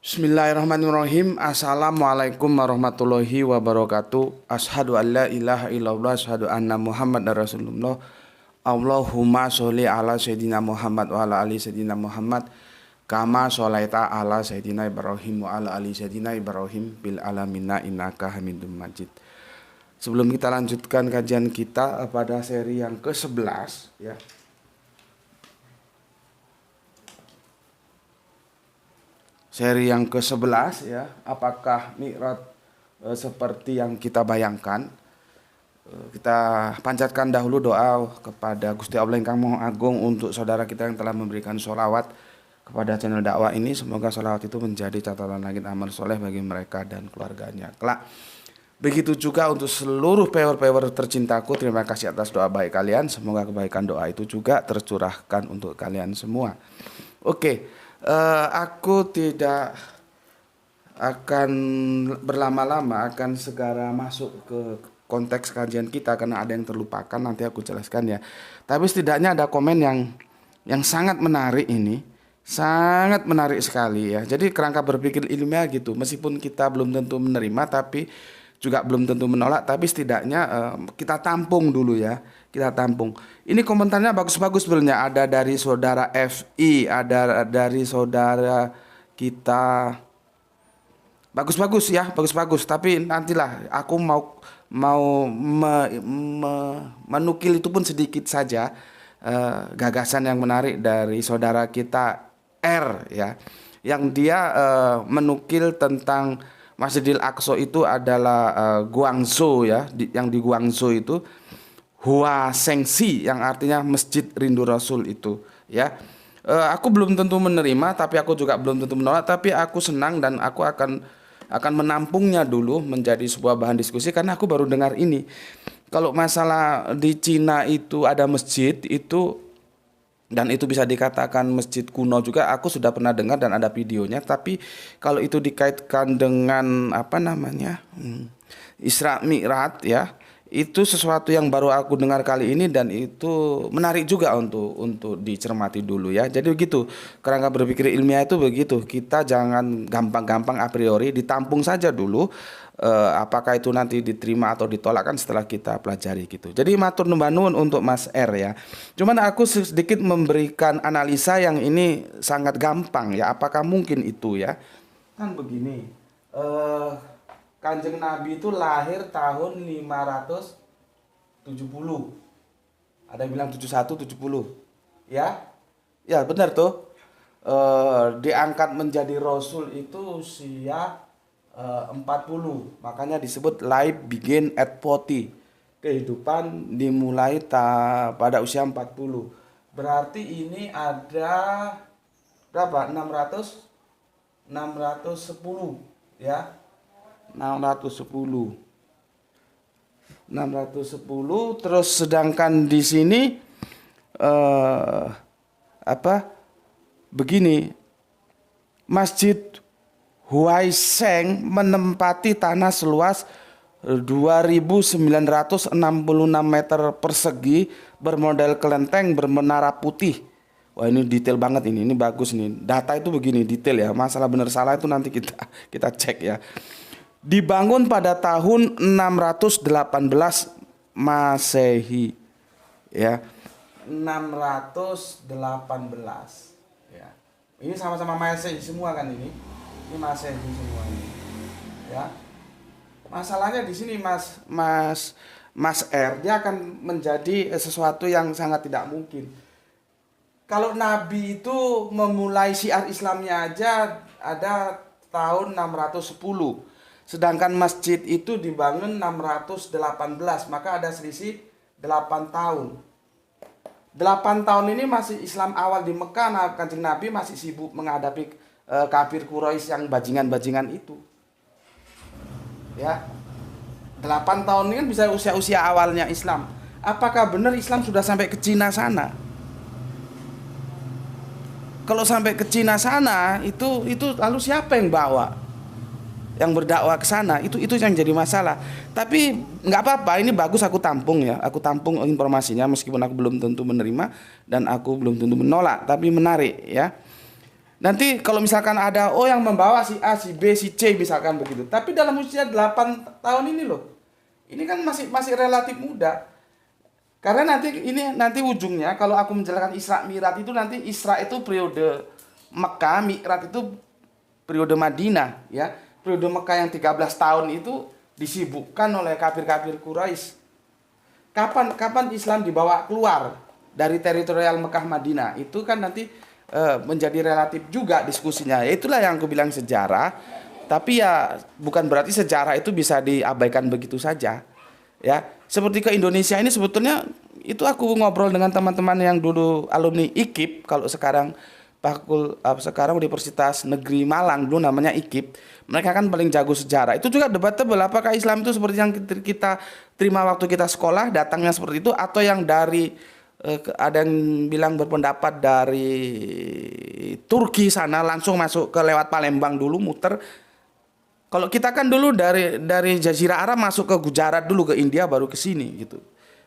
Bismillahirrahmanirrahim. Assalamualaikum warahmatullahi wabarakatuh. Asyhadu an la ilaha illallah, asyhadu anna Muhammadar Rasulullah. Allahumma sholli ala sayyidina Muhammad wa ala ali sayyidina Muhammad. Kama sholaita ala sayyidina Ibrahim wa ala ali sayyidina Ibrahim bil alamina innaka Hamidum Majid. Sebelum kita lanjutkan kajian kita pada seri yang ke-11 ya. Seri yang ke-11 ya, apakah Mi'raj seperti yang kita bayangkan? Kita panjatkan dahulu doa kepada Gusti Allah yang Maha Agung untuk saudara kita yang telah memberikan sholawat kepada channel dakwah ini. Semoga sholawat itu menjadi catatan langit amal soleh bagi mereka dan keluarganya kelak. Begitu juga untuk seluruh pewer-pewer tercintaku, terima kasih atas doa baik kalian. Semoga kebaikan doa itu juga tercurahkan untuk kalian semua. Oke. Aku tidak akan berlama-lama, akan segera masuk ke konteks kajian kita karena ada yang terlupakan, nanti aku jelaskan ya. Tapi setidaknya ada komen yang sangat menarik ini, sangat menarik sekali ya. Jadi kerangka berpikir ilmiah gitu, meskipun kita belum tentu menerima tapi juga belum tentu menolak, tapi setidaknya kita tampung dulu ya. Kita tampung. Ini komentarnya bagus-bagus sebenarnya. Ada dari saudara FI, ada dari saudara kita. Bagus-bagus ya, bagus-bagus. Tapi nantilah aku mau menukil itu pun sedikit saja gagasan yang menarik dari saudara kita R ya, yang dia menukil tentang Masjidil Aqsa itu adalah Guangzhou ya, yang di Guangzhou itu Hua Shengxi, yang artinya Masjid Rindu Rasul itu ya. Aku belum tentu menerima, tapi aku juga belum tentu menolak, tapi aku senang dan aku akan menampungnya dulu menjadi sebuah bahan diskusi karena aku baru dengar ini. Kalau masalah di Cina itu ada masjid itu, dan itu bisa dikatakan masjid kuno juga, aku sudah pernah dengar dan ada videonya. Tapi kalau itu dikaitkan dengan apa namanya Isra Mi'raj ya, itu sesuatu yang baru aku dengar kali ini dan itu menarik juga untuk dicermati dulu ya. Jadi begitu kerangka berpikir ilmiah itu begitu. Kita jangan gampang-gampang a priori, ditampung saja dulu. Apakah itu nanti diterima atau ditolak kan setelah kita pelajari gitu. Jadi matur nuwun nuwun untuk Mas R ya. Cuman aku sedikit memberikan analisa yang ini sangat gampang ya. Apakah mungkin itu ya? Kan begini. Kanjeng Nabi itu lahir tahun 570. Ada yang bilang 71, 70. Ya? Ya, benar tuh. Diangkat menjadi rasul itu usia 40. Makanya disebut life begin at 40. Kehidupan dimulai pada usia 40. Berarti ini ada berapa? 610 ya. 610 terus sedangkan di sini begini, Masjid Huaisheng menempati tanah seluas 2.966 meter persegi bermodel kelenteng bermenara putih. Wah, ini detail banget ini bagus nih. Data itu begini detail ya. Masalah benar salah itu nanti kita cek ya. Dibangun pada tahun 618 Masehi ya. 618 ya. Ini sama-sama Masehi semua kan ini. Ini Masehi semua ini. Ya. Masalahnya di sini Mas R, dia akan menjadi sesuatu yang sangat tidak mungkin. Kalau Nabi itu memulai syiar Islamnya aja ada tahun 610. Sedangkan masjid itu dibangun 618, maka ada selisih 8 tahun. 8 tahun ini masih Islam awal di Mekah, nah Kanjeng Nabi masih sibuk menghadapi kafir Quraisy yang bajingan-bajingan itu. Ya. 8 tahun ini kan bisa usia-usia awalnya Islam. Apakah benar Islam sudah sampai ke Cina sana? Kalau sampai ke Cina sana itu lalu siapa yang bawa? Yang berdakwah ke sana itu yang jadi masalah. Tapi nggak apa-apa, ini bagus aku tampung ya. Aku tampung informasinya meskipun aku belum tentu menerima dan aku belum tentu menolak, tapi menarik ya. Nanti kalau misalkan ada yang membawa si A, si B, si C misalkan begitu. Tapi dalam usia 8 tahun ini loh. Ini kan masih masih relatif muda. Karena nanti ujungnya kalau aku menjelaskan Isra Mi'raj itu, nanti Isra itu periode Mekah, Mi'raj itu periode Madinah ya. Periode Mekah yang 13 tahun itu disibukkan oleh kafir-kafir Quraisy. Kapan Islam dibawa keluar dari teritorial Mekah Madinah? Itu kan nanti menjadi relatif juga diskusinya. Ya, itulah yang aku bilang sejarah. Tapi ya bukan berarti sejarah itu bisa diabaikan begitu saja. Ya, seperti ke Indonesia ini sebetulnya itu aku ngobrol dengan teman-teman yang dulu alumni IKIP, kalau sekarang sekarang Universitas Negeri Malang, dulu namanya IKIP. Mereka kan paling jago sejarah. Itu juga debatable apakah Islam itu seperti yang kita terima waktu kita sekolah, datangnya seperti itu, atau yang dari ada yang bilang berpendapat dari Turki sana langsung masuk ke lewat Palembang dulu muter. Kalau kita kan dulu dari Jazirah Arab masuk ke Gujarat dulu, ke India, baru ke sini gitu.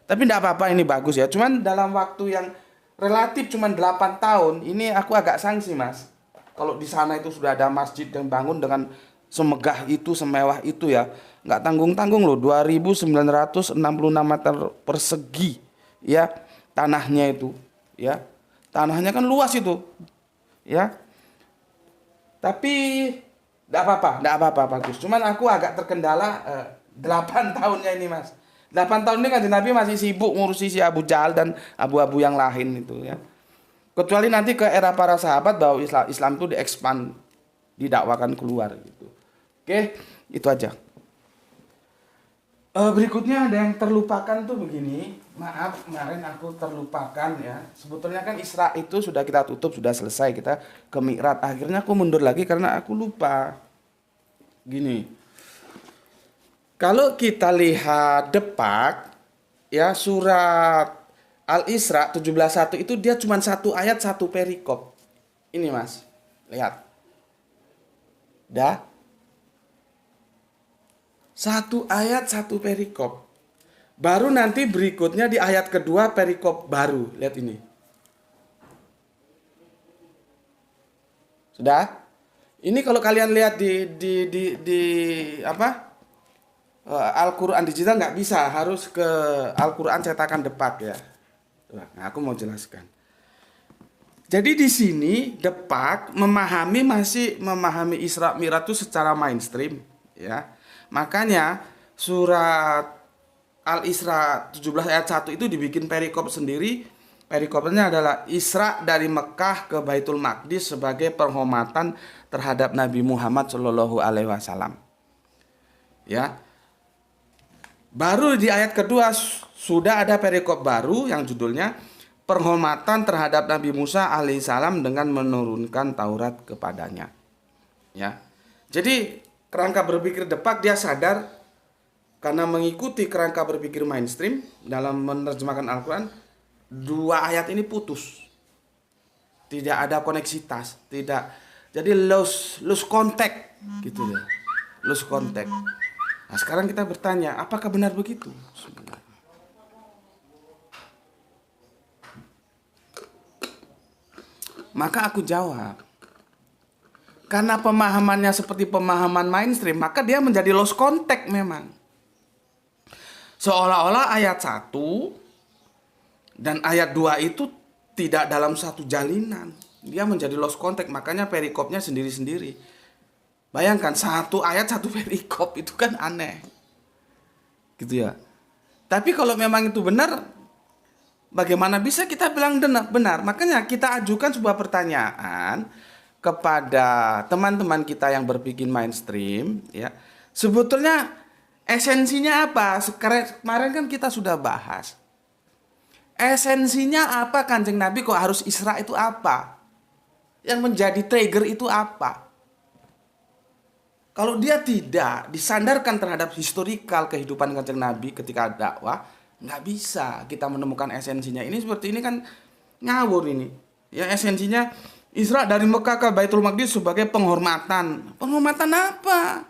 Tapi tidak apa-apa, ini bagus ya. Cuman dalam waktu yang relatif cuman 8 tahun, ini aku agak sangsi Mas. Kalau di sana itu sudah ada masjid yang bangun dengan semegah itu, semewah itu ya. Nggak tanggung-tanggung loh, 2.966 meter persegi ya. Tanahnya itu ya, tanahnya kan luas itu ya, tapi tidak apa-apa bagus. Cuman aku agak terkendala 8 tahunnya ini Mas. 8 tahun ini kan Nabi masih sibuk ngurusi si Abu Jahal dan abu-abu yang lain itu ya. Kecuali nanti ke era para sahabat bahwa Islam itu diekspan, didakwakan keluar gitu. Oke, itu aja. Berikutnya ada yang terlupakan tuh begini. Maaf, kemarin aku terlupakan ya. Sebetulnya kan Isra itu sudah kita tutup, sudah selesai, kita ke Mi'raj. Akhirnya aku mundur lagi karena aku lupa. Gini. Kalau kita lihat depak ya, surat Al-Isra 17:1 itu dia cuma satu ayat, satu perikop. Ini Mas. Lihat. Dah. Satu ayat, satu perikop. Baru nanti berikutnya di ayat kedua perikop baru. Lihat ini. Sudah? Ini kalau kalian lihat di apa? Al-Qur'an digital nggak bisa, harus ke Al-Qur'an cetakan depak ya. Nah, aku mau jelaskan. Jadi di sini depak masih memahami Isra Mi'raj itu secara mainstream ya. Makanya surat Al-Isra 17 ayat 1 itu dibikin perikop sendiri. Perikopnya adalah Isra dari Mekah ke Baitul Maqdis sebagai penghormatan terhadap Nabi Muhammad Shallallahu Alaihi Wasallam. Ya. Baru di ayat kedua sudah ada perikop baru yang judulnya penghormatan terhadap Nabi Musa alaihissalam dengan menurunkan Taurat kepadanya. Ya. Jadi kerangka berpikir depak dia sadar karena mengikuti kerangka berpikir mainstream dalam menerjemahkan Al-Quran, dua ayat ini putus. Tidak ada koneksitas, tidak. Jadi lose contact gitu ya. Lose contact. Nah, sekarang kita bertanya, apakah benar begitu? Maka aku jawab, karena pemahamannya seperti pemahaman mainstream, maka dia menjadi lost contact memang. Seolah-olah ayat 1 dan ayat 2 itu tidak dalam satu jalinan. Dia menjadi lost contact, makanya perikopnya sendiri-sendiri. Bayangkan satu ayat satu perikop, itu kan aneh. Gitu ya. Tapi kalau memang itu benar, bagaimana bisa kita bilang benar? Makanya kita ajukan sebuah pertanyaan kepada teman-teman kita yang berpikir mainstream ya. Sebetulnya esensinya apa? Kemarin kan kita sudah bahas. Esensinya apa Kanjeng Nabi kok harus Isra itu apa? Yang menjadi trigger itu apa? Kalau dia tidak disandarkan terhadap historikal kehidupan Kanjeng Nabi ketika dakwah, nggak bisa kita menemukan esensinya. Ini seperti ini kan ngawur ini. Ya esensinya Isra dari Mekah ke Baitul Maqdis sebagai penghormatan. Penghormatan apa?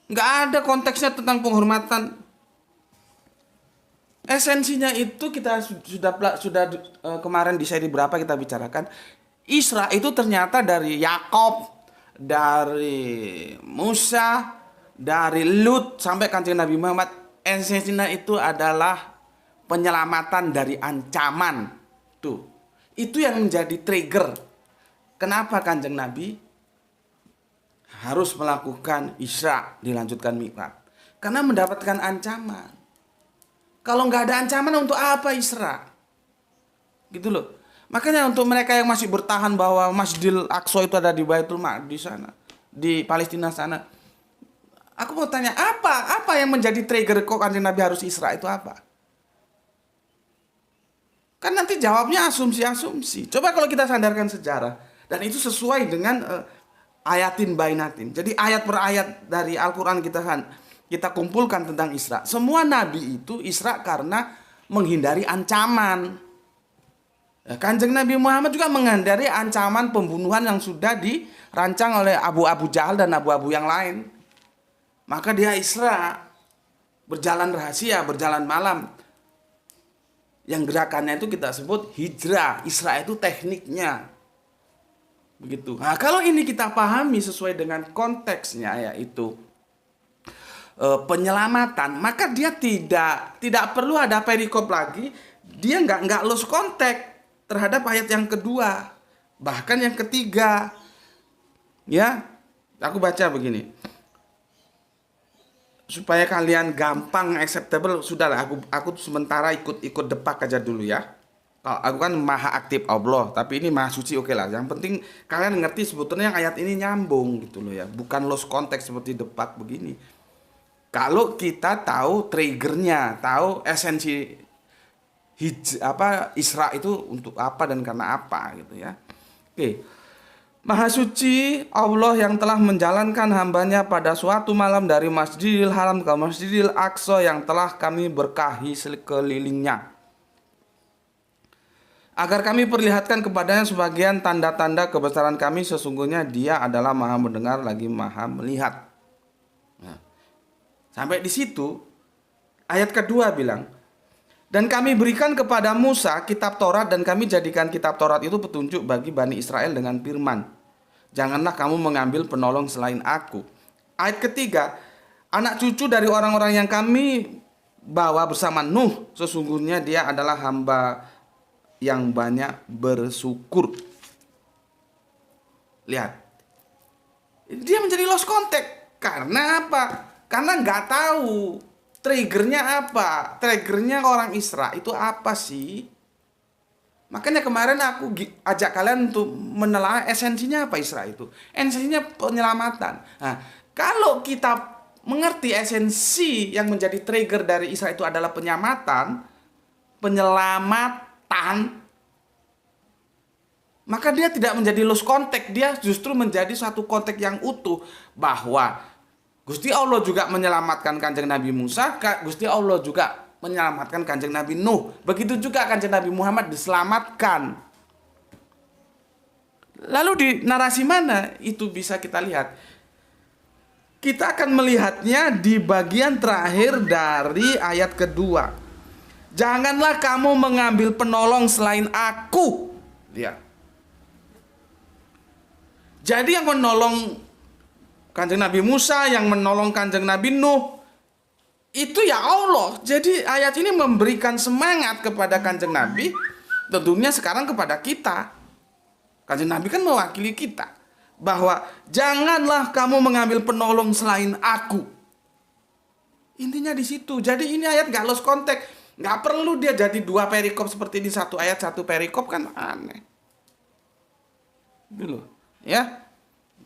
Nggak ada konteksnya tentang penghormatan. Esensinya itu kita sudah kemarin di seri berapa kita bicarakan. Isra itu ternyata dari Yakob, dari Musa, dari Lut sampai Kanjeng Nabi Muhammad. Esensinya itu adalah penyelamatan dari ancaman. Tuh. Itu yang menjadi trigger. Kenapa Kanjeng Nabi harus melakukan Isra dilanjutkan Mi'raj? Karena mendapatkan ancaman. Kalau nggak ada ancaman, untuk apa Isra? Gitu loh. Makanya untuk mereka yang masih bertahan bahwa Masjidil Aqsa itu ada di Baitul Maqdis sana, di Palestina sana. Aku mau tanya, apa yang menjadi trigger kok Kanjeng Nabi harus Isra itu apa? Kan nanti jawabnya asumsi-asumsi. Coba kalau kita sandarkan sejarah. Dan itu sesuai dengan ayatin bainatin. Jadi ayat per ayat dari Al-Quran kita kumpulkan tentang Isra. Semua Nabi itu Isra karena menghindari ancaman. Kanjeng Nabi Muhammad juga menghindari ancaman pembunuhan yang sudah dirancang oleh Abu Jahal dan Abu yang lain. Maka dia Isra, berjalan rahasia, berjalan malam. Yang gerakannya itu kita sebut hijrah. Isra itu tekniknya. Begitu. Nah, kalau ini kita pahami sesuai dengan konteksnya, yaitu penyelamatan, maka dia tidak perlu ada perikop lagi. Dia nggak lose contact terhadap ayat yang kedua, bahkan yang ketiga. Ya, aku baca begini supaya kalian gampang acceptable. Sudahlah, aku sementara ikut depak aja dulu ya. Kalau aku kan maha aktif Allah, tapi ini maha suci, oke lah. Yang penting kalian ngerti sebetulnya yang ayat ini nyambung gitu loh ya, bukan lost context seperti depak begini. Kalau kita tahu triggernya, tahu esensi Isra itu untuk apa dan karena apa gitu ya. Oke. Maha suci Allah yang telah menjalankan hambanya pada suatu malam dari Masjidil Haram ke Masjidil Aqsa yang telah kami berkahi sekelilingnya, agar kami perlihatkan kepadanya sebagian tanda-tanda kebesaran kami, sesungguhnya dia adalah maha mendengar lagi maha melihat. Nah, sampai di situ ayat kedua bilang, dan kami berikan kepada Musa kitab Taurat dan kami jadikan kitab Taurat itu petunjuk bagi Bani Israel dengan firman, janganlah kamu mengambil penolong selain aku. Ayat ketiga, anak cucu dari orang-orang yang kami bawa bersama Nuh, sesungguhnya dia adalah hamba yang banyak bersyukur. Lihat, dia menjadi lost contact. Karena apa? Karena nggak tahu triggernya apa? Triggernya orang Isra itu apa sih? Makanya kemarin aku ajak kalian untuk menelaah esensinya apa Isra itu. Esensinya penyelamatan. Nah, kalau kita mengerti esensi yang menjadi trigger dari Isra itu adalah penyelamatan, maka dia tidak menjadi lost contact. Dia justru menjadi suatu konteks yang utuh, bahwa Gusti Allah juga menyelamatkan Kanjeng Nabi Musa, Gusti Allah juga menyelamatkan Kanjeng Nabi Nuh. Begitu juga Kanjeng Nabi Muhammad diselamatkan. Lalu di narasi mana itu bisa kita lihat? Kita akan melihatnya di bagian terakhir dari ayat kedua. Janganlah kamu mengambil penolong selain aku. Lihat. Jadi yang menolong Kanjeng Nabi Musa, yang menolong Kanjeng Nabi Nuh, itu ya Allah. Jadi ayat ini memberikan semangat kepada Kanjeng Nabi, tentunya sekarang kepada kita. Kanjeng Nabi kan mewakili kita, bahwa janganlah kamu mengambil penolong selain aku. Intinya di situ. Jadi ini ayat gak lost context. Gak perlu dia jadi dua perikop seperti di satu ayat satu perikop, kan aneh. Dulu, ya.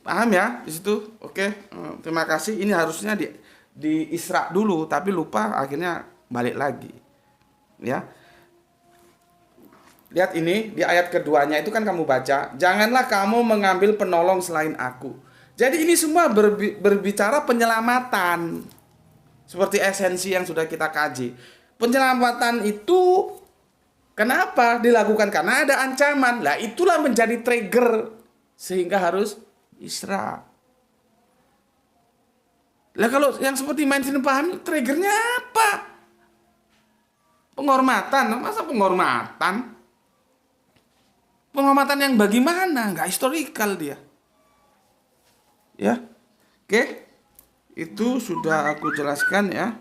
Paham ya di situ? Oke, terima kasih. Ini harusnya di Isra dulu, tapi lupa, akhirnya balik lagi. Ya. Lihat ini di ayat keduanya itu kan kamu baca, janganlah kamu mengambil penolong selain aku. Jadi ini semua berbicara penyelamatan. Seperti esensi yang sudah kita kaji. Penyelamatan itu kenapa dilakukan? Karena ada ancaman. Lah itulah menjadi trigger sehingga harus Isra. Lah kalau yang seperti main sini paham, triggernya apa? Penghormatan. Masa penghormatan? Pengamatan yang bagaimana? Nggak historikal dia. Ya, oke. Itu sudah aku jelaskan ya.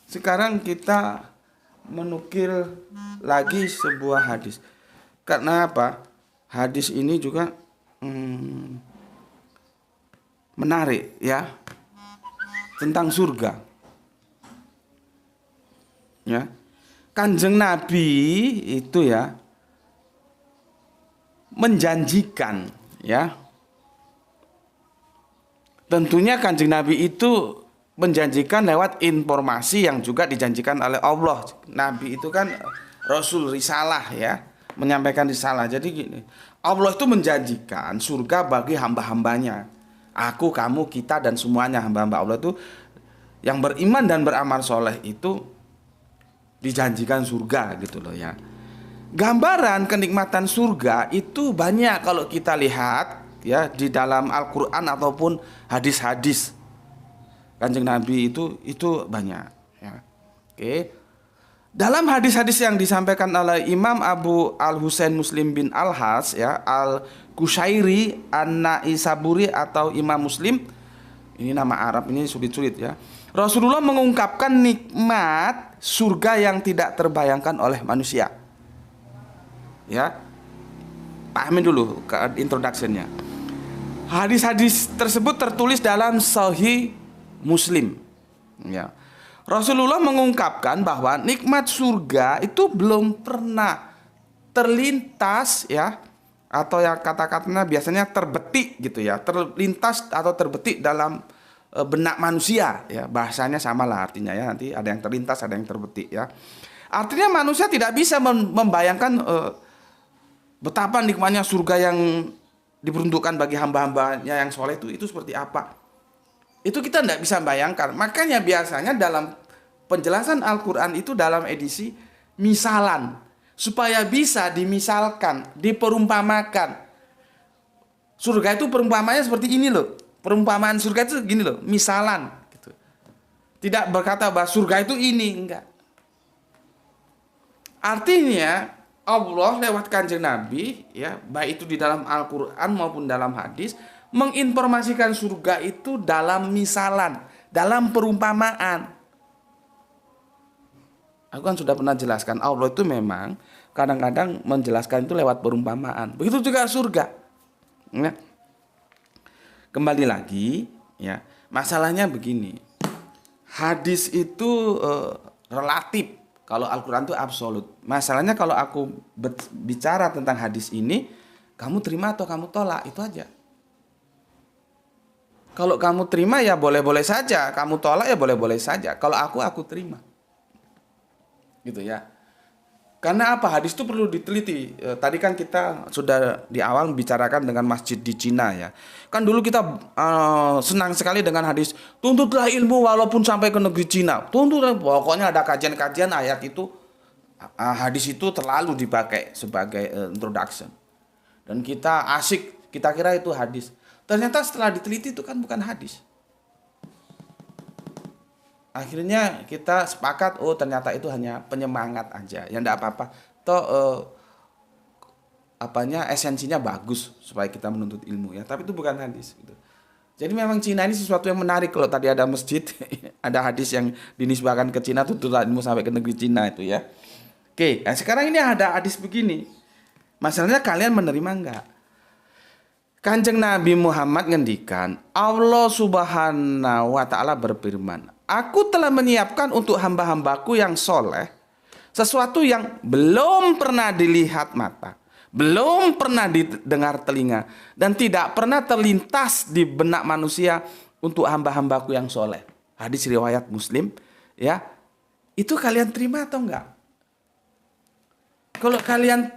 Sekarang kita menukil lagi sebuah hadis. Karena apa? Hadis ini juga menarik ya, tentang surga. Ya. Kanjeng Nabi itu ya menjanjikan ya. Tentunya Kanjeng Nabi itu menjanjikan lewat informasi yang juga dijanjikan oleh Allah. Nabi itu kan Rasul risalah ya, menyampaikan risalah. Jadi gini, Allah itu menjanjikan surga bagi hamba-hambanya. Aku, kamu, kita dan semuanya hamba-hamba Allah itu yang beriman dan beramal soleh itu dijanjikan surga gitu loh ya. Gambaran kenikmatan surga itu banyak kalau kita lihat ya di dalam Al-Qur'an ataupun hadis-hadis Kanjeng Nabi itu banyak ya. Oke. Dalam hadis-hadis yang disampaikan oleh Imam Abu Al-Husain Muslim bin Al-Has ya, Al-Kushairi An-Naisaburi atau Imam Muslim, ini nama Arab, ini sulit-sulit ya. Rasulullah mengungkapkan nikmat surga yang tidak terbayangkan oleh manusia. Ya, pahamin dulu ke introduction-nya. Hadis-hadis tersebut tertulis dalam Sahih Muslim. Ya, Rasulullah mengungkapkan bahwa nikmat surga itu belum pernah terlintas ya, atau yang kata-katanya biasanya terbetik gitu ya, terlintas atau terbetik dalam benak manusia ya, bahasanya sama lah artinya ya, nanti ada yang terlintas ada yang terbetik ya. Artinya manusia tidak bisa membayangkan betapa nikmatnya surga yang diperuntukkan bagi hamba-hambanya yang soleh itu seperti apa. Itu kita tidak bisa bayangkan. Makanya biasanya dalam penjelasan Al-Quran itu dalam edisi misalan, supaya bisa dimisalkan, diperumpamakan. Surga itu perumpamanya seperti ini loh. Perumpamaan surga itu gini loh, misalan gitu. Tidak berkata bahwa surga itu ini, enggak. Artinya Allah lewat Kanjeng Nabi ya, baik itu di dalam Al-Qur'an maupun dalam hadis, menginformasikan surga itu dalam misalan, dalam perumpamaan. Aku kan sudah pernah jelaskan, Allah itu memang kadang-kadang menjelaskan itu lewat perumpamaan. Begitu juga surga. Ya. Kembali lagi ya, masalahnya begini. Hadis itu relatif. Kalau Al-Quran itu absolut. Masalahnya kalau aku bicara tentang hadis ini, kamu terima atau kamu tolak, itu aja. Kalau kamu terima ya boleh-boleh saja, kamu tolak ya boleh-boleh saja. Kalau aku terima. Gitu ya. Karena apa? Hadis itu perlu diteliti. Tadi kan kita sudah di awal membicarakan dengan masjid di Cina ya. Kan dulu kita senang sekali dengan hadis, tuntutlah ilmu walaupun sampai ke negeri Cina. Tuntutlah, pokoknya ada kajian-kajian ayat itu, hadis itu terlalu dipakai sebagai introduction. Dan kita asik, kita kira itu hadis. Ternyata setelah diteliti itu kan bukan hadis. Akhirnya kita sepakat, oh ternyata itu hanya penyemangat aja. Ya enggak apa-apa. Toh esensinya bagus supaya kita menuntut ilmu ya. Tapi itu bukan hadis gitu. Jadi memang Cina ini sesuatu yang menarik. Kalau tadi ada masjid, ada hadis yang dinisbahkan ke Cina, tuntutlah ilmu sampai ke negeri Cina itu ya. Oke, nah sekarang ini ada hadis begini. Masalahnya kalian menerima enggak? Kanjeng Nabi Muhammad ngendikan, Allah Subhanahu wa taala berfirman, aku telah menyiapkan untuk hamba-hambaku yang soleh sesuatu yang belum pernah dilihat mata, belum pernah didengar telinga, dan tidak pernah terlintas di benak manusia untuk hamba-hambaku yang soleh. Hadis riwayat Muslim ya. Itu kalian terima atau enggak? Kalau kalian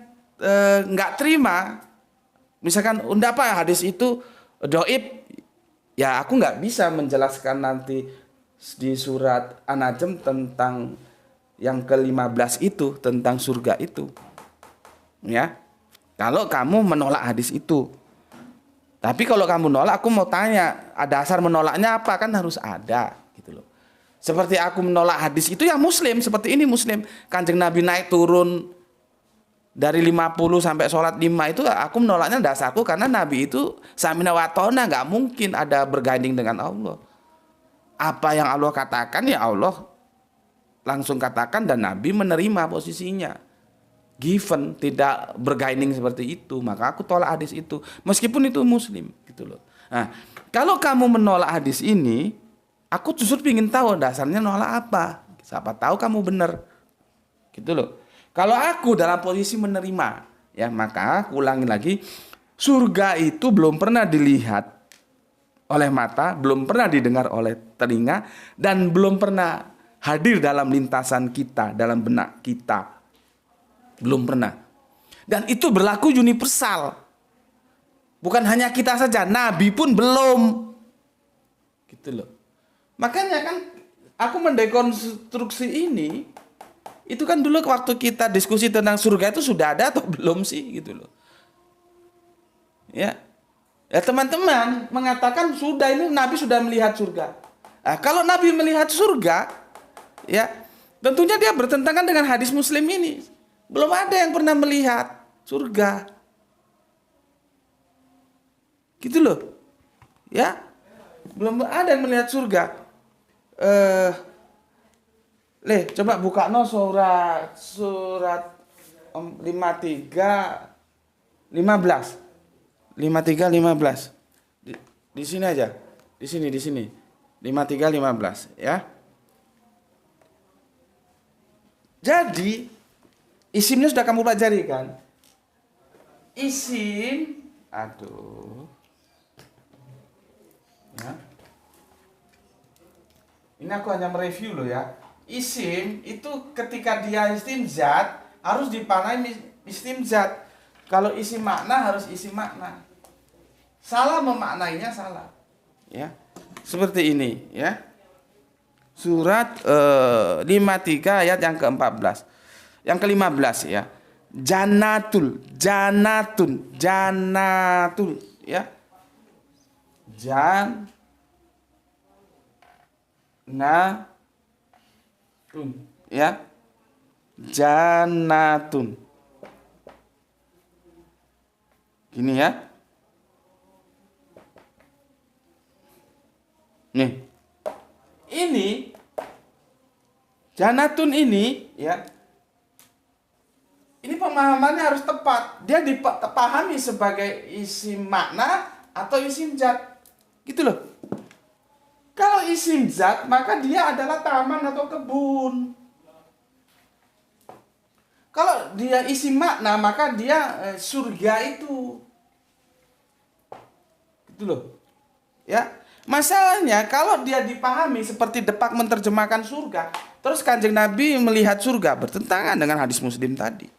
enggak terima, misalkan enggak apa hadis itu doib, ya aku enggak bisa menjelaskan nanti di surat An-Najm tentang yang ke-15 itu, tentang surga itu. Ya. Kalau kamu menolak hadis itu. Tapi kalau kamu nolak, aku mau tanya, dasar menolaknya apa? Kan harus ada gitu loh. Seperti aku menolak hadis itu ya Muslim, seperti ini Muslim. Kanjeng Nabi naik turun Dari 50 sampai sholat 5 itu aku menolaknya dasarku karena Nabi itu samina wa ta'na, nggak mungkin ada berganding dengan Allah. Apa yang Allah katakan ya Allah langsung katakan dan Nabi menerima posisinya. Given, tidak bergaining seperti itu, maka aku tolak hadis itu meskipun itu muslim gitu loh. Nah, kalau kamu menolak hadis ini, aku justru ingin tahu dasarnya nolak apa. Siapa tahu kamu benar. Gitu loh. Kalau aku dalam posisi menerima, ya maka aku ulangi lagi, surga itu belum pernah dilihat oleh mata, belum pernah didengar oleh telinga, dan belum pernah hadir dalam lintasan kita, dalam benak kita. Belum pernah. Dan itu berlaku universal. Bukan hanya kita saja, Nabi pun belum. Gitu loh. Makanya kan aku mendekonstruksi ini, itu kan dulu waktu kita diskusi tentang surga itu sudah ada atau belum sih gitu loh. Ya. Ya teman-teman mengatakan sudah, ini Nabi sudah melihat surga. Nah, kalau Nabi melihat surga, ya tentunya dia bertentangan dengan hadis Muslim ini. Belum ada yang pernah melihat surga. Gitu loh. Ya. Belum ada yang melihat surga. Coba buka no surat 53 15. Di sini aja. Di sini. 53 15 ya. Jadi isimnya sudah kamu pelajari kan? Isim, aduh. Ya. Ini aku hanya mereview loh ya. Isim itu ketika dia isim zat harus dipanai isim zat. Kalau isim makna harus isim makna. Salah memaknainya salah. Ya. Seperti ini ya. Surat 53 ayat yang ke-14. Yang ke-15 ya. Jannatul ya. Ya. Jannatun. Gini ya. Nih. Ini Jannatun ini ya. Ini pemahamannya harus tepat. Dia dipahami sebagai isim makna atau isim zat. Gitu loh. Kalau isim zat, maka dia adalah taman atau kebun. Kalau dia isim makna, maka dia surga itu. Gitu loh. Ya. Masalahnya kalau dia dipahami seperti Depak menerjemahkan surga, terus Kanjeng Nabi melihat surga, bertentangan dengan hadis Muslim tadi.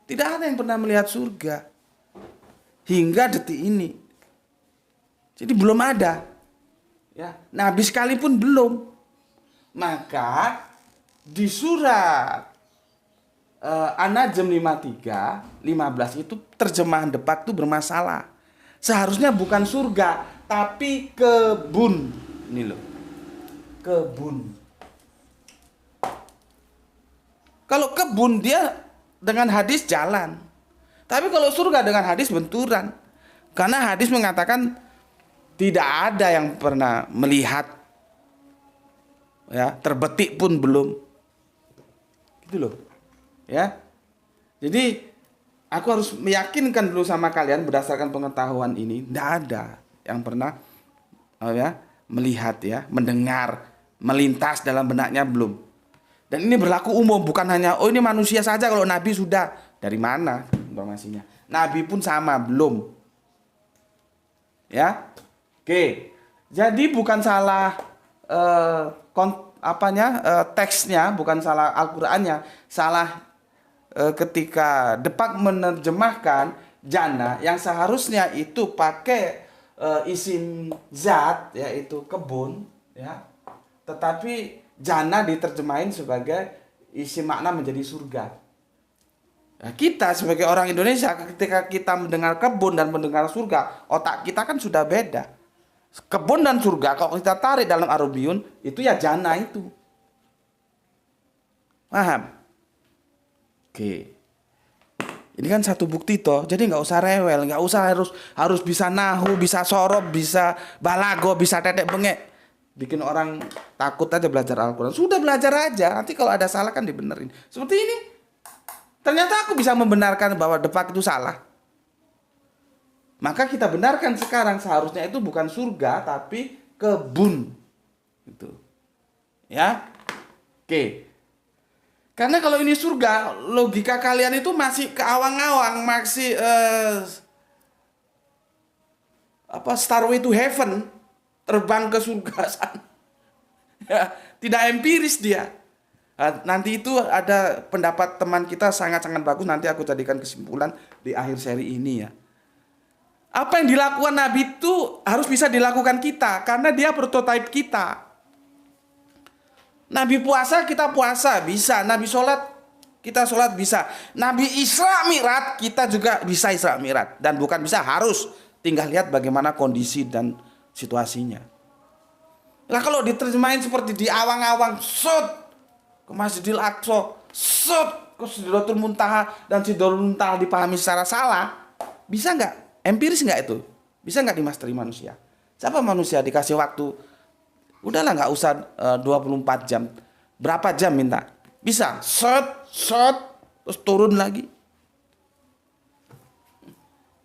Tidak ada yang pernah melihat surga hingga detik ini. Jadi belum ada. Ya, Nabi sekalipun belum. Maka di surat An-Najm 53, 15 itu terjemahan Depak itu bermasalah. Seharusnya bukan surga, tapi kebun. Ini loh. Kebun. Kalau kebun dia dengan hadis jalan. Tapi kalau surga dengan hadis benturan. Karena hadis mengatakan tidak ada yang pernah melihat, ya, terbetik pun belum. Gitu loh. Ya. Jadi aku harus meyakinkan dulu sama kalian berdasarkan pengetahuan ini, tidak ada yang pernah melihat ya, mendengar, melintas dalam benaknya belum. Dan ini berlaku umum, bukan hanya ini manusia saja, kalau Nabi sudah. Dari mana informasinya? Nabi pun sama, belum. Ya. Oke, jadi bukan salah teksnya, bukan salah Al-Qur'annya, salah ketika Depak menerjemahkan jannah yang seharusnya itu pakai isim zat, yaitu kebun, ya, tetapi jannah diterjemahin sebagai isim makna menjadi surga. Nah, kita sebagai orang Indonesia ketika kita mendengar kebun dan mendengar surga, otak kita kan sudah beda. Kebun dan surga kalau kita tarik dalam Arabiun itu ya jannah itu. Paham? Oke. Ini kan satu bukti toh. Jadi nggak usah rewel, nggak usah harus bisa nahu, bisa sorob, bisa balago, bisa tetek bengek. Bikin orang takut aja belajar Al-Quran. Sudah belajar aja. Nanti kalau ada salah kan dibenerin. Seperti ini. Ternyata aku bisa membenarkan bahwa depak itu salah. Maka kita benarkan sekarang seharusnya itu bukan surga tapi kebun. Gitu. Ya. Oke. Karena kalau ini surga, logika kalian itu masih ke awang-awang, masih Starway to Heaven, terbang ke surga sana. Ya, tidak empiris dia. Nanti itu ada pendapat teman kita sangat-sangat bagus, nanti aku jadikan kesimpulan di akhir seri ini ya. Apa yang dilakukan Nabi itu harus bisa dilakukan kita, karena dia prototipe kita. Nabi puasa, kita puasa, bisa. Nabi sholat, kita sholat, bisa. Nabi Isra Mi'raj, kita juga bisa Isra Mi'raj. Dan bukan bisa, harus. Tinggal lihat bagaimana kondisi dan situasinya. Nah kalau diterjemahin seperti di awang-awang, shot ke Masjidil Aqsa, shot ke Sidratul Muntaha, dan Sidratul Muntaha dipahami secara salah, bisa nggak? Empiris nggak itu? Bisa nggak dimasteri manusia? Siapa manusia dikasih waktu? Udahlah nggak usah 24 jam. Berapa jam minta? Bisa. Shot, terus turun lagi.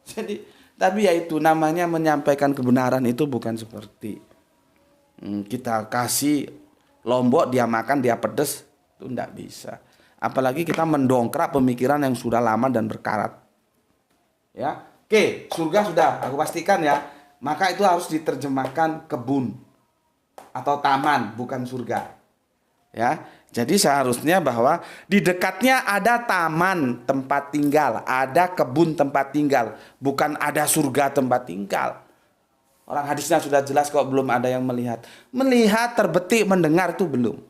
Jadi, tapi ya itu namanya menyampaikan kebenaran itu bukan seperti kita kasih lombok, dia makan, dia pedes. Itu enggak bisa. Apalagi kita mendongkrak pemikiran yang sudah lama dan berkarat. Ya. Oke, surga sudah aku pastikan ya. Maka itu harus diterjemahkan kebun atau taman, bukan surga. Ya. Jadi seharusnya bahwa di dekatnya ada taman tempat tinggal, ada kebun tempat tinggal, bukan ada surga tempat tinggal. Orang hadisnya sudah jelas kok, belum ada yang melihat. Melihat, terbetik, mendengar itu belum.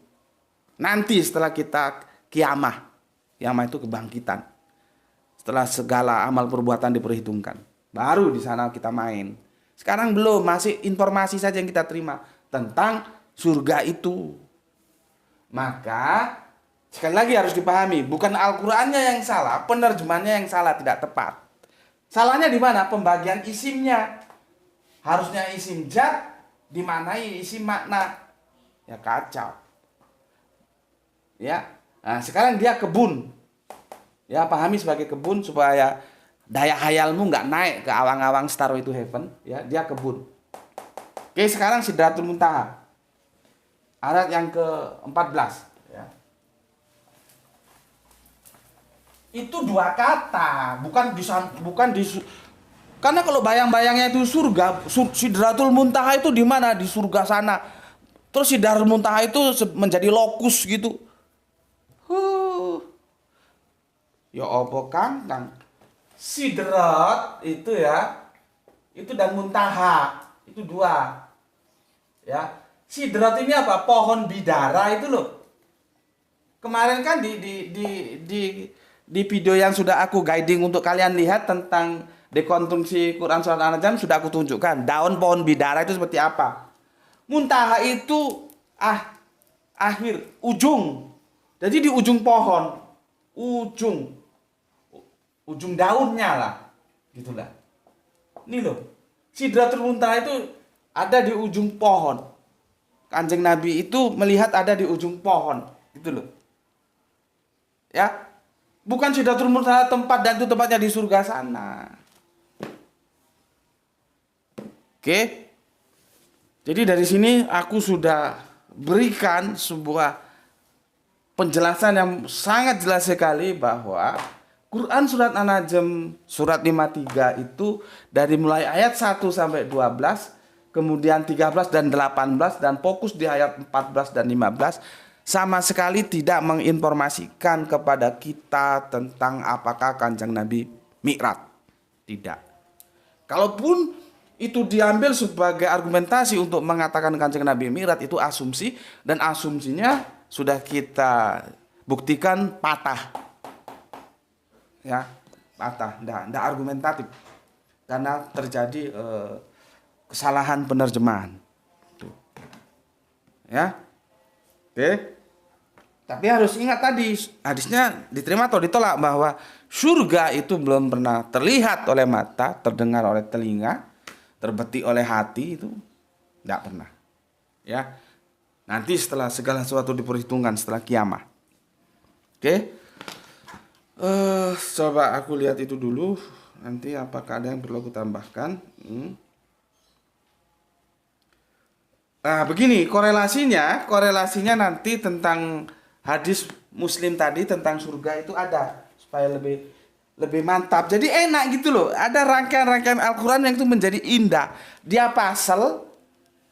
Nanti setelah kita kiamah. Kiamah itu kebangkitan. Setelah segala amal perbuatan diperhitungkan. Baru di sana kita main. Sekarang belum, masih informasi saja yang kita terima tentang surga itu. Maka sekali lagi harus dipahami, bukan Al-Qur'annya yang salah, penerjemahannya yang salah, tidak tepat. Salahnya di mana? Pembagian isimnya. Harusnya isim zat dimanai isim makna. Ya kacau. Ya. Nah, sekarang dia kebun. Ya, pahami sebagai kebun supaya daya hayalmu nggak naik ke awang-awang Starway to Heaven. Ya, dia kebun. Oke, sekarang Sidratul Muntaha. Ayat yang ke-14. Ya. Itu dua kata, karena kalau bayang-bayangnya itu surga, Sidratul Muntaha itu di mana? Di surga sana. Terus Sidratul Muntaha itu menjadi lokus gitu. Ya apa kang? Sidrat itu ya, itu dan Muntaha itu dua. Ya, sidrat ini apa? Pohon bidara itu loh. Kemarin kan di video yang sudah aku guiding untuk kalian lihat tentang dekonstruksi Quran Surat An-Najm sudah aku tunjukkan daun pohon bidara itu seperti apa. Muntaha itu akhir, ujung. Jadi di ujung pohon, ujung daunnya lah, gitulah. Ini loh, Sidratul Muntaha itu ada di ujung pohon. Kanjeng Nabi itu melihat ada di ujung pohon, gitu loh. Ya, bukan Sidratul Muntaha tempat dan itu tempatnya di surga sana. Oke. Jadi dari sini aku sudah berikan sebuah penjelasan yang sangat jelas sekali bahwa Quran Surat An-Najm surat 53 itu dari mulai ayat 1 sampai 12, kemudian 13 dan 18 dan fokus di ayat 14 dan 15 sama sekali tidak menginformasikan kepada kita tentang apakah Kanjeng Nabi Mi'raj. Tidak. Kalaupun itu diambil sebagai argumentasi untuk mengatakan Kanjeng Nabi Mi'raj, itu asumsi, dan asumsinya sudah kita buktikan patah. Ya, patah, enggak argumentatif. Karena terjadi kesalahan penerjemahan. Tuh. Ya. Oke. Tapi harus ingat tadi hadisnya diterima atau ditolak, bahwa surga itu belum pernah terlihat oleh mata, terdengar oleh telinga, terbetik oleh hati, itu tidak pernah. Ya, nanti setelah segala sesuatu diperhitungkan setelah kiamat. Oke, coba aku lihat itu dulu. Nanti apakah ada yang perlu aku tambahkan? Nah, begini korelasinya nanti tentang hadis Muslim tadi tentang surga itu ada, supaya lebih mantap. Jadi enak gitu loh. Ada rangkaian-rangkaian Al-Qur'an yang itu menjadi indah. Dia pasal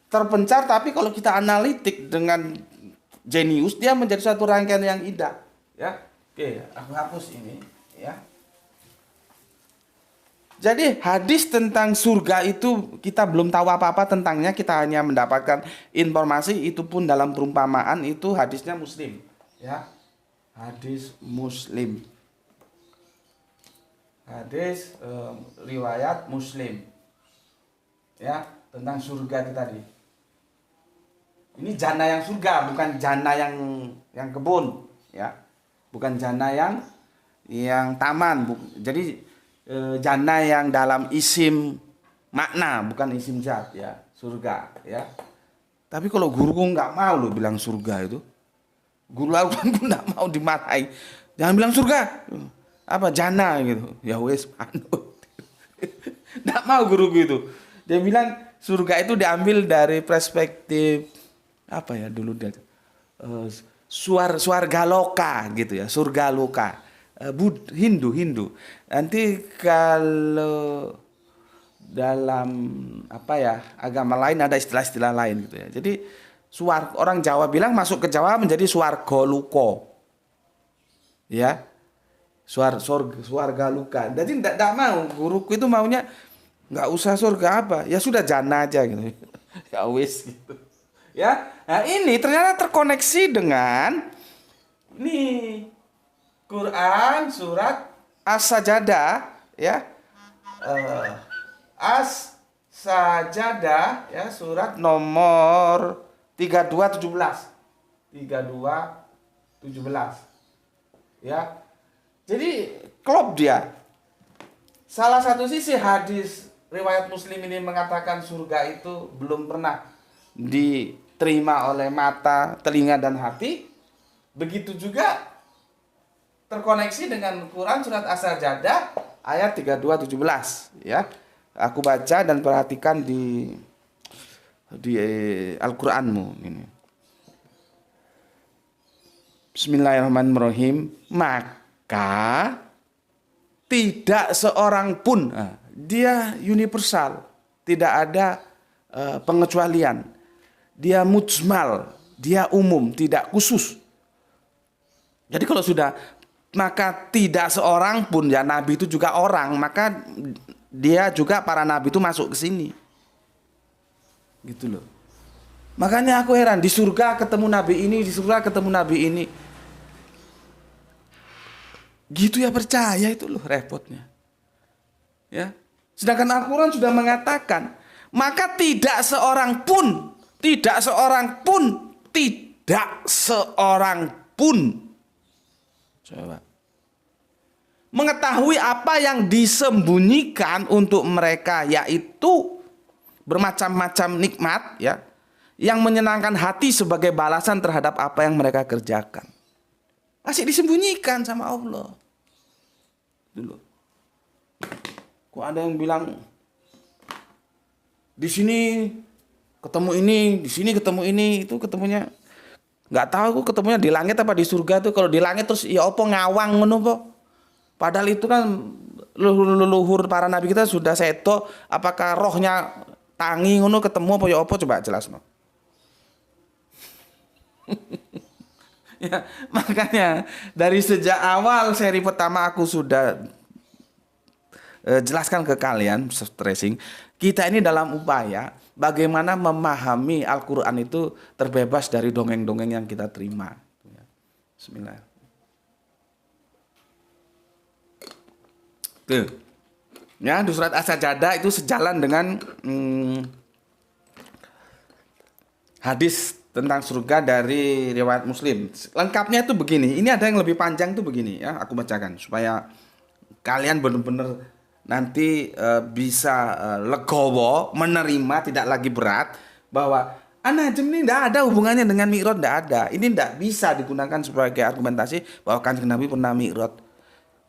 terpencar, tapi kalau kita analitik dengan jenius, dia menjadi suatu rangkaian yang indah. Ya, oke, aku hapus ini. Ya. Jadi hadis tentang surga itu kita belum tahu apa-apa tentangnya, kita hanya mendapatkan informasi, itu pun dalam perumpamaan, itu hadisnya Muslim. Ya, hadis Muslim, hadis riwayat Muslim. Ya, tentang surga itu tadi. Ini jannah yang surga, bukan jannah yang kebun, ya. Bukan jannah yang taman. Jadi jannah yang dalam isim makna, bukan isim zat, ya. Surga, ya. Tapi kalau guruku nggak mau loh bilang surga itu. Guru aku nggak mau dimarahi. Jangan bilang surga. Apa jannah gitu. Ya wes manut. Nggak mau guruku itu. Dia bilang surga itu diambil dari perspektif apa ya dulu dia swarga loka gitu ya, surga loka. Hindu. Nanti kalau dalam apa ya agama lain ada istilah-istilah lain gitu ya. Jadi orang Jawa bilang masuk ke Jawa menjadi swarga luka. Ya. Swarga luka. Jadi tidak mau, guruku itu maunya nggak usah surga apa, ya sudah jannah aja gitu. Ya wis gitu. Ya. Nah, ini ternyata terkoneksi dengan ini Quran surat As-Sajadah, ya. As-Sajadah, ya, surat nomor 3217. Ya. Jadi klop dia. Salah satu sisi hadis riwayat Muslim ini mengatakan surga itu belum pernah diterima oleh mata, telinga, dan hati. Begitu juga terkoneksi dengan Quran surat As-Sajadah ayat 3217, ya. Aku baca dan perhatikan di Al-Qur'anmu ini. Bismillahirrahmanirrahim. Maka tidak seorang pun, dia universal, tidak ada pengecualian. Dia mujmal, dia umum, tidak khusus. Jadi kalau sudah, maka tidak seorang pun, ya nabi itu juga orang, maka dia juga para nabi itu masuk ke sini. Gitu loh. Makanya aku heran, di surga ketemu nabi ini, di surga ketemu nabi ini. Gitu ya, percaya itu loh repotnya. Ya. Sedangkan Al-Qur'an sudah mengatakan, maka tidak seorang pun coba mengetahui apa yang disembunyikan untuk mereka, yaitu bermacam-macam nikmat, ya, yang menyenangkan hati sebagai balasan terhadap apa yang mereka kerjakan. Masih disembunyikan sama Allah. Dulu. Kok ada yang bilang di sini ketemu ini, di sini ketemu ini, itu ketemunya nggak tahu, aku ketemunya di langit apa di surga tuh. Kalau di langit terus ya opo ngawang ngono po. Padahal itu kan leluhur para nabi kita sudah seto, apakah rohnya tangi ngono ketemu apa ya opo, coba jelas no. Ya, makanya dari sejak awal seri pertama aku sudah jelaskan ke kalian, stressing, kita ini dalam upaya bagaimana memahami Al-Qur'an itu terbebas dari dongeng-dongeng yang kita terima. Bismillah. Tuh. Ya, di surat As-Sajadah itu sejalan dengan hadis tentang surga dari riwayat Muslim. Lengkapnya itu begini. Ini ada yang lebih panjang tuh begini ya. Aku bacakan supaya kalian benar-benar nanti bisa legowo, menerima, tidak lagi berat bahwa An-Najm ini tidak ada hubungannya dengan Mi'raj, tidak ada. Ini tidak bisa digunakan sebagai argumentasi bahwa Kanjeng Nabi pernah Mi'raj.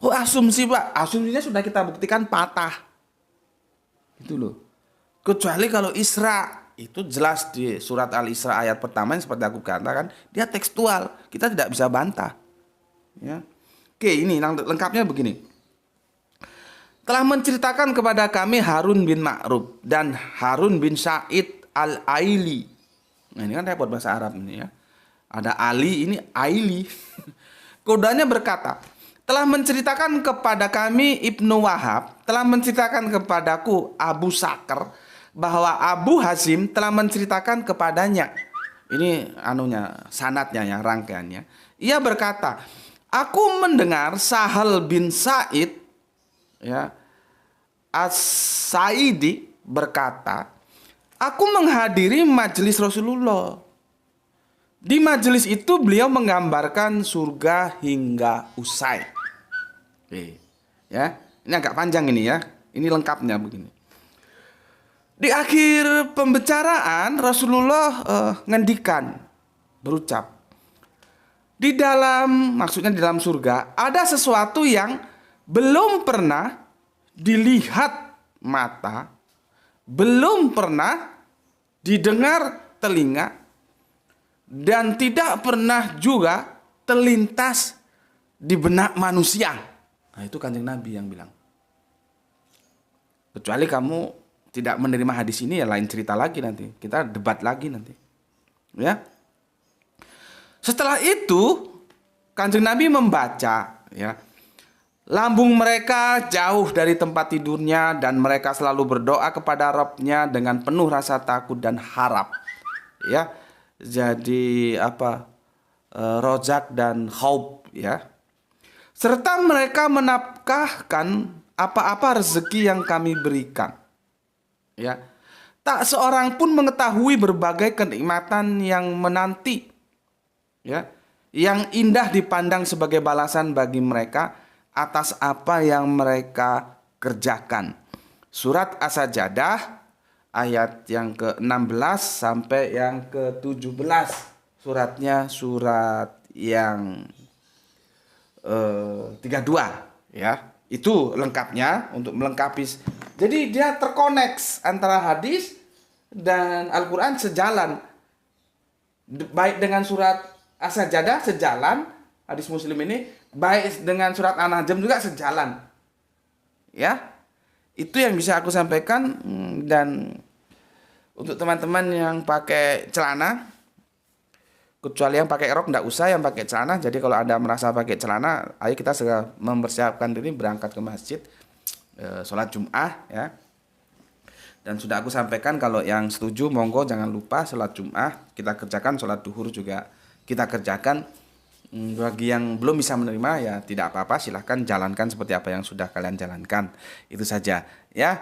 Oh, asumsi Pak, asumsinya sudah kita buktikan patah. Itu loh. Kecuali kalau Isra, itu jelas di surat Al-Isra ayat pertama yang seperti aku katakan, dia tekstual, kita tidak bisa bantah. Ya. Oke, ini lengkapnya begini. Telah menceritakan kepada kami Harun bin Ma'ruf dan Harun bin Sa'id Al-Aili. Nah, ini kan repot bahasa Arab ini ya. Ada Ali, ini Aili. Kodanya berkata, telah menceritakan kepada kami Ibnu Wahab, telah menceritakan kepadaku Abu Sakr, bahwa Abu Hazim telah menceritakan kepadanya. Ini sanadnya ya, rangkaiannya. Ia berkata, aku mendengar Sahal bin Sa'id ya, As-Sa'idi berkata, aku menghadiri majelis Rasulullah. Di majelis itu beliau menggambarkan surga hingga usai. Ya, ini agak panjang ini ya. Ini lengkapnya begini. Di akhir pembicaraan Rasulullah ngendikan, berucap, maksudnya di dalam surga ada sesuatu yang belum pernah dilihat mata, belum pernah didengar telinga, dan tidak pernah juga terlintas di benak manusia. Nah, itu Kanjeng Nabi yang bilang. Kecuali kamu tidak menerima hadis ini, ya lain cerita lagi nanti. Kita debat lagi nanti. Ya. Setelah itu Kanjeng Nabi membaca ya. Lambung mereka jauh dari tempat tidurnya dan mereka selalu berdoa kepada Rabb-nya dengan penuh rasa takut dan harap. Ya. Jadi rojak dan khauf ya. Serta mereka menafkahkan apa-apa rezeki yang kami berikan. Ya, tak seorang pun mengetahui berbagai kenikmatan yang menanti, ya, yang indah dipandang sebagai balasan bagi mereka atas apa yang mereka kerjakan. Surat As-Sajdah ayat yang ke-16 sampai yang ke-17. Suratnya surat yang 32, ya. Itu lengkapnya untuk melengkapi. Jadi dia terkoneks antara hadis dan Al-Quran sejalan. Baik dengan surat As-Sajdah sejalan, hadis Muslim ini. Baik dengan surat An-Najm juga sejalan. Ya, itu yang bisa aku sampaikan. Dan untuk teman-teman yang pakai celana, kecuali yang pakai rok enggak usah, yang pakai celana. Jadi kalau Anda merasa pakai celana, ayo kita segera mempersiapkan diri berangkat ke masjid sholat Jum'ah ya. Dan sudah aku sampaikan kalau yang setuju monggo jangan lupa sholat Jum'ah kita kerjakan, sholat duhur juga kita kerjakan. Bagi yang belum bisa menerima ya tidak apa-apa, silahkan jalankan seperti apa yang sudah kalian jalankan. Itu saja ya.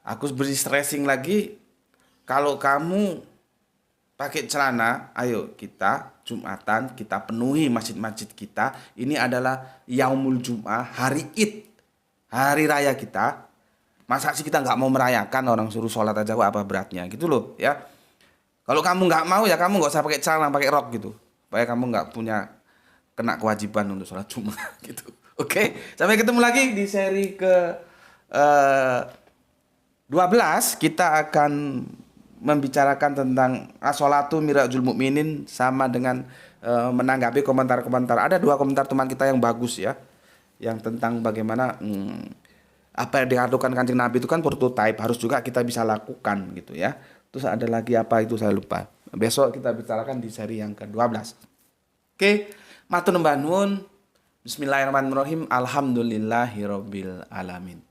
Aku beri stressing lagi, kalau kamu pakai celana, ayo kita Jumatan, kita penuhi masjid-masjid kita. Ini adalah Yaumul Jum'ah, hari Id, hari raya kita. Masa sih kita nggak mau merayakan, orang suruh sholat aja apa beratnya gitu loh ya. Kalau kamu nggak mau ya kamu nggak usah pakai celana, pakai rok gitu, supaya kamu nggak kena kewajiban untuk sholat Jumat gitu. Oke, sampai ketemu lagi di seri ke 12. Kita akan membicarakan tentang as-sholatu mirajul mu'minin, sama dengan menanggapi komentar-komentar. Ada 2 komentar teman kita yang bagus ya, yang tentang bagaimana apa yang dikatakan Kanjeng Nabi itu kan prototipe, harus juga kita bisa lakukan gitu ya. Terus ada lagi apa itu saya lupa. Besok kita bicarakan di seri yang ke-12. Oke, matur nuwun. Bismillahirrahmanirrahim. Alhamdulillahirabbil alamin.